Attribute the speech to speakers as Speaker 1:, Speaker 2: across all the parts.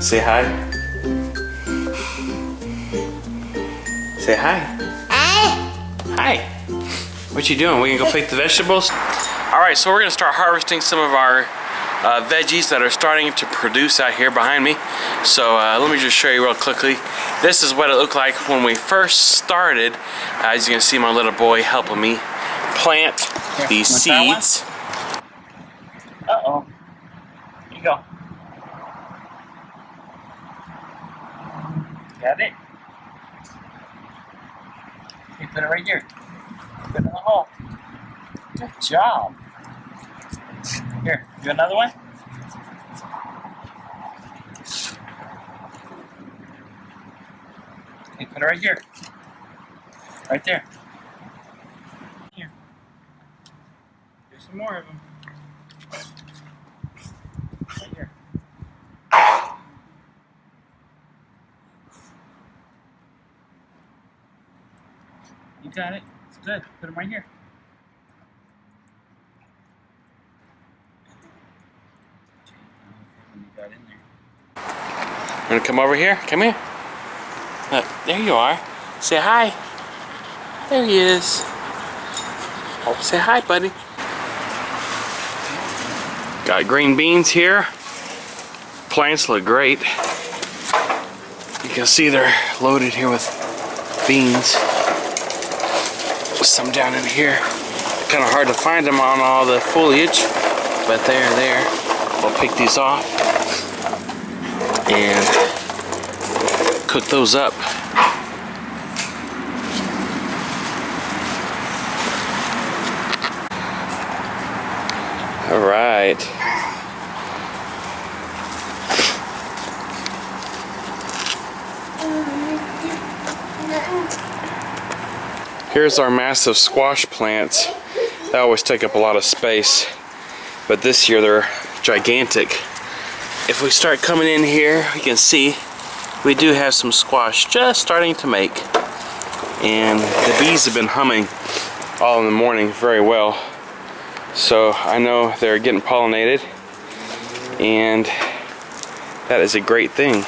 Speaker 1: Say hi. Say hi. Hi. What you doing? We gonna go pick the vegetables? All right, so we're gonna start harvesting some of our veggies that are starting to produce out here behind me. So let me just show you real quickly. This is what it looked like when we first started. As you can see, my little boy helping me plant these seeds. Uh-oh. Here you go. Got it? You put it right here. Put it in the hole. Good job. Here, do another one. Okay, put it right here. Right there. Here. There's some more of them. Right here. You got it. It's good. Put them right here. Got in there. You wanna come over here? Come here. Look, there you are. Say hi. There he is. Oh, say hi, buddy. Got green beans here. Plants look great. You can see they're loaded here with beans. Some down in here. Kind of hard to find them on all the foliage, but they're there. We'll pick these off and cook those up. All right. Here's our massive squash plants. They always take up a lot of space, but this year they're gigantic. If we start coming in here, you can see we do have some squash just starting to make, and the bees have been humming all in the morning very well, so I know they're getting pollinated, and that is a great thing.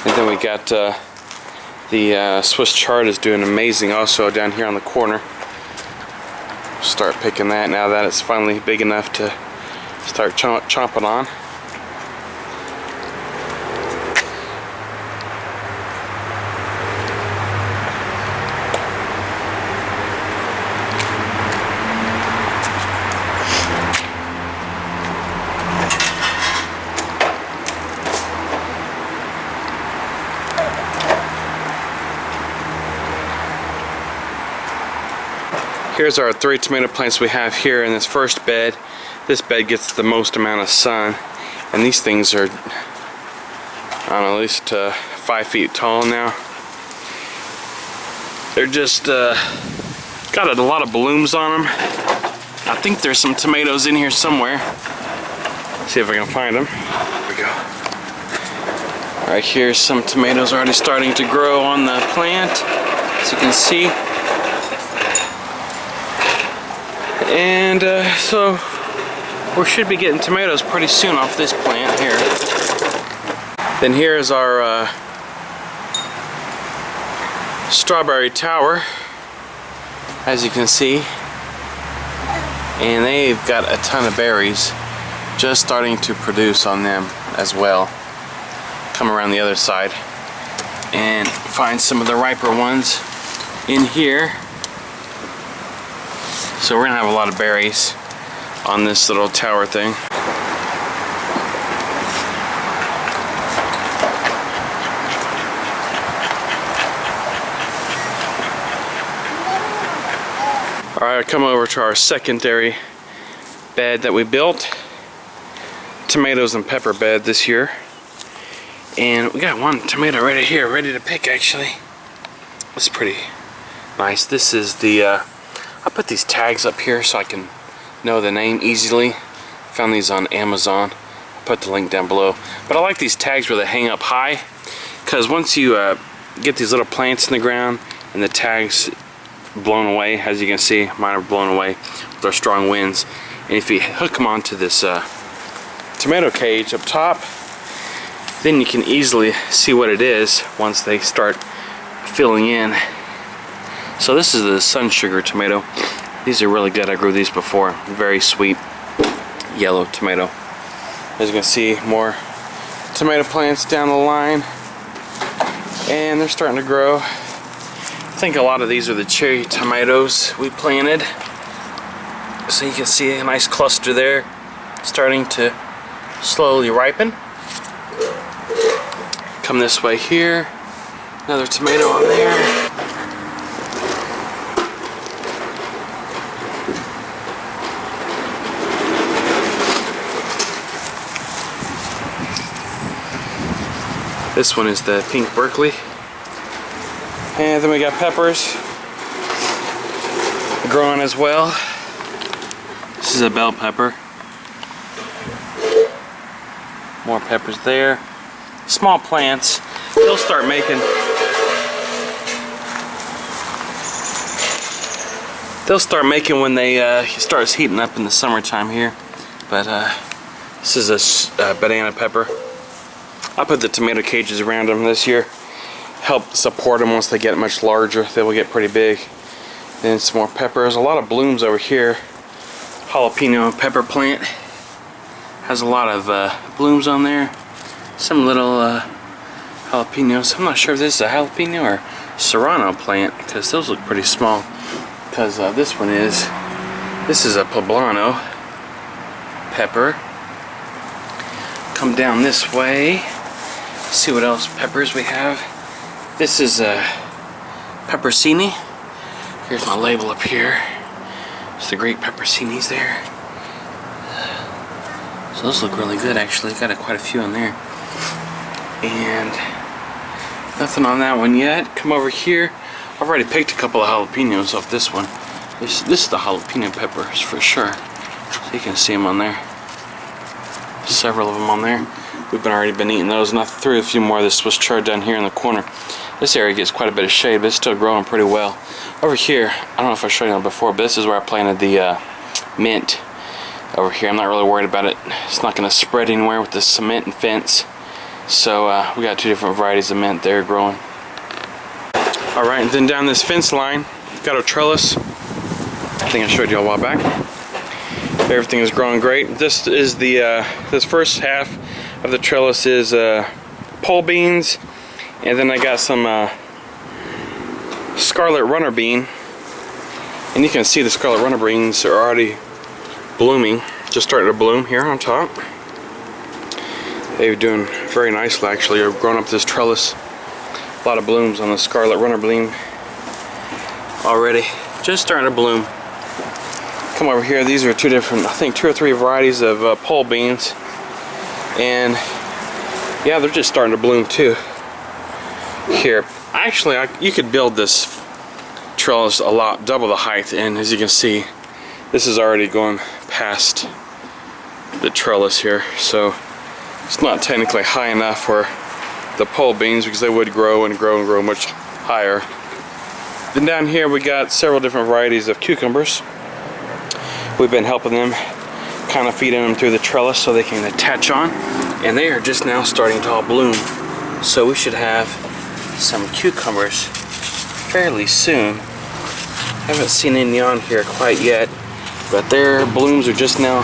Speaker 1: And then we got the Swiss Chard is doing amazing also down here on the corner. Start picking that now that it's finally big enough to start chomping on. Here's our 3 tomato plants we have here in this first bed. This bed gets the most amount of sun, and these things are, I don't know, at least 5 feet tall now. They're just got a lot of blooms on them. I think there's some tomatoes in here somewhere. See if I can find them. There we go. Right here's some tomatoes already starting to grow on the plant, as you can see. And so we should be getting tomatoes pretty soon off this plant here. Then here's our strawberry tower, as you can see, and they've got a ton of berries just starting to produce on them as well. Come around the other side and find some of the riper ones in here. So we're gonna have a lot of berries on this little tower thing. All right, come over to our secondary bed that we built. Tomatoes and pepper bed this year. And we got one tomato right here, ready to pick actually. It's pretty nice. This is the, I'll put these tags up here so I can know the name easily. Found these on Amazon. I'll put the link down below. But I like these tags where they hang up high, because once you get these little plants in the ground and the tags blown away, as you can see, mine are blown away with our strong winds. And if you hook them onto this tomato cage up top, then you can easily see what it is once they start filling in. So this is the sun sugar tomato. These are really good. I grew these before. Very sweet yellow tomato. As you can see, more tomato plants down the line, and they're starting to grow. I think a lot of these are the cherry tomatoes we planted. So you can see a nice cluster there starting to slowly ripen. Come this way here, another tomato on there. This one is the pink Berkeley. And then we got peppers growing as well. This is a bell pepper. More peppers there. Small plants. They'll start making when they starts heating up in the summertime here. But this is a banana pepper. I put the tomato cages around them this year. Help support them once they get much larger. They will get pretty big. Then some more peppers. A lot of blooms over here. Jalapeno pepper plant has a lot of blooms on there. Some little jalapenos. I'm not sure if this is a jalapeno or serrano plant because those look pretty small. Because this is a poblano pepper. Come down this way. See what else peppers we have. This is a peppercini. Here's my label up here. It's the great peppercinis there. So those look really good actually. Got quite a few on there. And nothing on that one yet. Come over here. I've already picked a couple of jalapenos off this one. This is the jalapeno peppers for sure. So you can see them on there. Several of them on there. We've already been eating those, and I threw a few more of this Swiss chard down here in the corner. This area gets quite a bit of shade, but it's still growing pretty well. Over here, I don't know if I showed you before, but this is where I planted the mint. Over here, I'm not really worried about it. It's not going to spread anywhere with the cement and fence. So we got two different varieties of mint there growing. Alright, and then down this fence line, got our trellis. I think I showed you a while back. Everything is growing great. This is the this first half of the trellis is pole beans, and then I got some scarlet runner bean, and you can see the scarlet runner beans are already blooming, just starting to bloom here on top. They're doing very nicely actually. They're growing up this trellis. A lot of blooms on the scarlet runner bean already, just starting to bloom. Come over here, these are two different, I think 2 or 3 varieties of pole beans, and yeah, they're just starting to bloom too. Here, actually, you could build this trellis a lot, double the height, and as you can see, this is already going past the trellis here, so it's not technically high enough for the pole beans because they would grow and grow and grow much higher. Then down here we got several different varieties of cucumbers. We've been helping them, kind of feeding them through the trellis so they can attach on, and they are just now starting to all bloom. So we should have some cucumbers fairly soon. Haven't seen any on here quite yet, but their blooms are just now.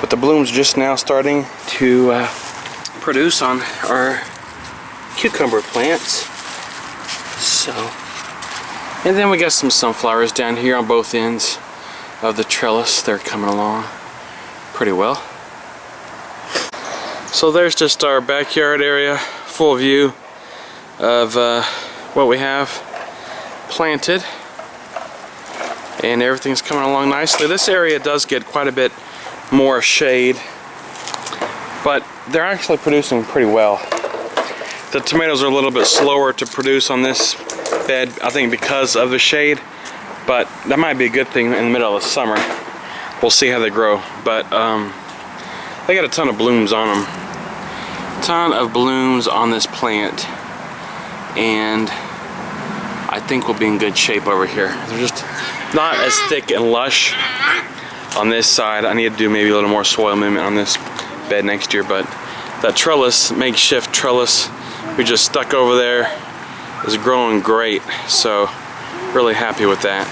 Speaker 1: But the blooms are just now starting to produce on our cucumber plants. So. And then we got some sunflowers down here on both ends of the trellis. They're coming along pretty well. So there's just our backyard area, full view of what we have planted. And everything's coming along nicely. This area does get quite a bit more shade, but they're actually producing pretty well. The tomatoes are a little bit slower to produce on this bed, I think because of the shade, but that might be a good thing in the middle of the summer. We'll see how they grow, but they got a ton of blooms on them. Ton of blooms on this plant, and I think we'll be in good shape over here. They're just not as thick and lush on this side. I need to do maybe a little more soil movement on this bed next year, but that trellis, makeshift trellis we just stuck over there, is growing great. So really happy with that.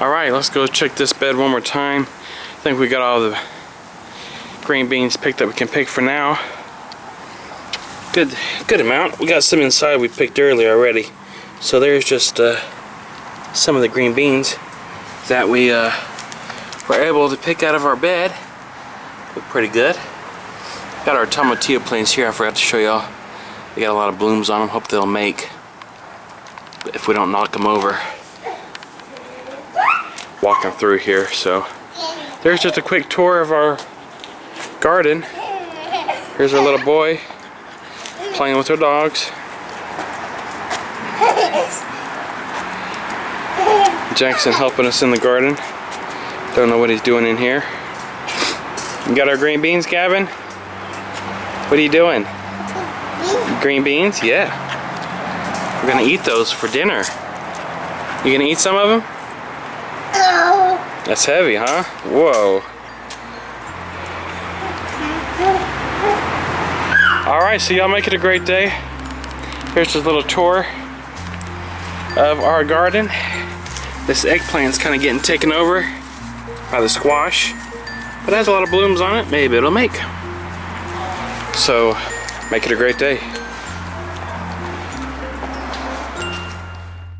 Speaker 1: Alright, let's go check this bed one more time. I think we got all the green beans picked that we can pick for now. Good amount. We got some inside we picked earlier already. So there's just some of the green beans that we were able to pick out of our bed. Look pretty good. Got our tomatillo plants here. I forgot to show y'all. They got a lot of blooms on them. Hope they'll make, if we don't knock them over. Walking through here. So there's just a quick tour of our garden. Here's our little boy playing with our dogs. Jackson helping us in the garden. Don't know what he's doing in here. You got our green beans, Gavin? What are you doing? Green beans? Yeah. We're gonna eat those for dinner. You gonna eat some of them?
Speaker 2: No.
Speaker 1: That's heavy, huh? Whoa. Alright, so y'all make it a great day. Here's just a little tour of our garden. This eggplant's kind of getting taken over by the squash, but it has a lot of blooms on it. Maybe it'll make. So, make it a great day.